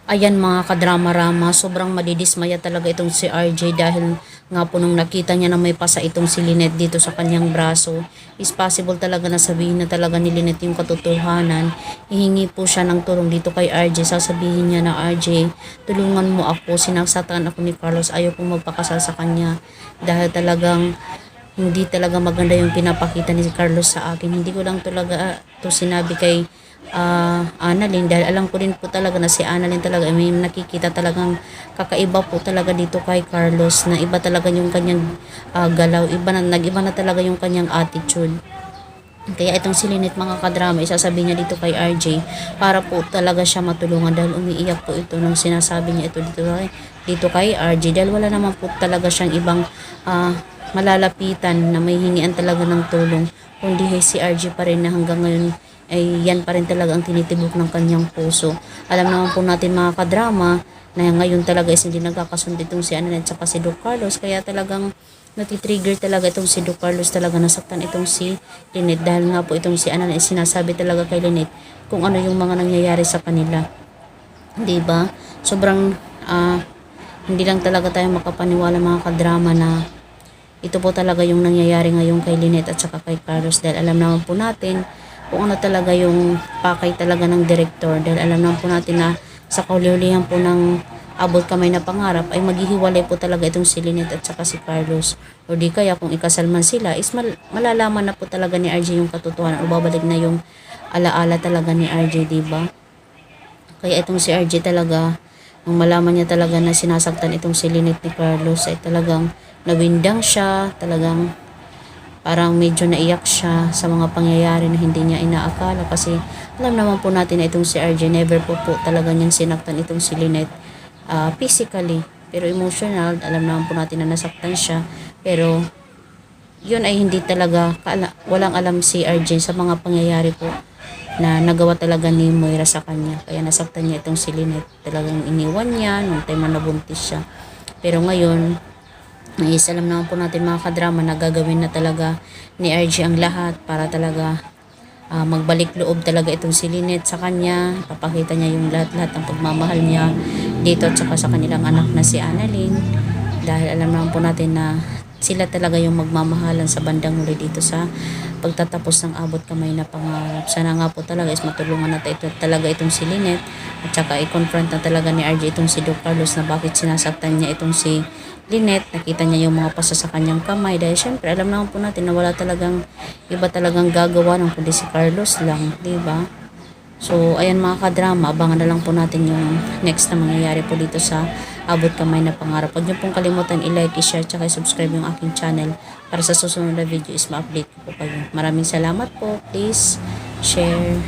Ayan mga kadrama-rama, sobrang madidismaya talaga itong si RJ dahil nga po nung nakita niya na may pasa itong si Lynette dito sa kanyang braso, is possible talaga na sabihin na talaga ni Lynette yung katotohanan. Hihingi po siya ng tulong dito kay RJ, sasabihin niya na RJ, tulungan mo ako, sinasaktan ako ni Carlos, ayaw kong magpakasal sa kanya dahil talagang hindi talaga maganda yung pinapakita ni Carlos sa akin. Hindi ko lang talaga to sinabi kay Annalyn dahil alam ko din po talaga na si Annalyn talaga may nakikita talagang kakaiba po talaga dito kay Carlos, na iba talaga yung kanyang galaw, nag-iba na talaga yung kanyang attitude. Kaya itong si Lynette mga kadrama, isasabi niya dito kay RJ para po talaga siya matulungan dahil umiiyak po ito nung sinasabi niya ito dito kay RJ dahil wala naman po talaga siyang ibang malalapitan na may hingian talaga ng tulong kundi si RJ pa rin na hanggang ngayon ay yan pa rin talaga ang tinitibok ng kanyang puso. Alam naman po natin mga kadrama na ngayon talaga is hindi nagkakasundo itong si Annalyn at saka si Doc Carlos, kaya talagang natitrigger talaga itong si Doc Carlos, talaga nasaktan itong si Lynette dahil nga po itong si Annalyn sinasabi talaga kay Lynette kung ano yung mga nangyayari sa kanila, diba? Sobrang hindi lang talaga tayo makapaniwala mga kadrama na ito po talaga yung nangyayari ngayon kay Lynette at saka kay Carlos dahil alam naman po natin kung ano talaga yung pakay talaga ng direktor dahil alam naman po natin na sa kaulihan po ng abot kamay na pangarap ay maghihiwalay po talaga itong si Lynette at saka si Carlos, o di kaya kung ikasal man sila is malalaman na po talaga ni RJ yung katotohanan o babalik na yung alaala talaga ni RJ, diba? Kaya itong si RJ talaga, nung malaman niya talaga na sinasaktan itong si Lynette ni Carlos ay talagang nawindang siya, talagang parang medyo naiyak siya sa mga pangyayari na hindi niya inaakala kasi alam naman po natin na itong si RJ never po talaga niyang sinaktan itong si Lynette physically, pero emotional alam naman po natin na nasaktan siya, pero yun ay hindi talaga walang alam si RJ sa mga pangyayari po na nagawa talaga ni Moira sa kanya, kaya nasaktan niya itong si Lynette, talagang iniwan niya nung time na nabuntis siya. Pero ngayon is alam naman po natin mga kadrama na gagawin na talaga ni RJ ang lahat para talaga magbalik loob talaga itong si Lynette sa kanya, papakita niya yung lahat-lahat ng pagmamahal niya dito at saka sa kanilang anak na si Annalyn dahil alam naman po natin na sila talaga yung magmamahalan sa bandang huli dito sa pagtatapos ng abot kamay na pangarap. Sana nga po talaga is matulungan na talaga itong si Lynette at saka i-confront na talaga ni RJ itong si Doc Carlos na bakit sinasaktan niya itong si Lynette. Nakita niya yung mga pasa sa kanyang kamay dahil syempre alam naman po natin na wala talagang iba talagang gagawa ng kundi si Carlos lang, diba? So ayan mga kadrama, abangan na lang po natin yung next na mangyayari po dito sa abot kamay na pangarap. Huwag niyo pong kalimutan i-like, i-share, tsaka i-subscribe yung aking channel para sa susunod na video is ma-update ko po kayo. Maraming salamat po. Please share.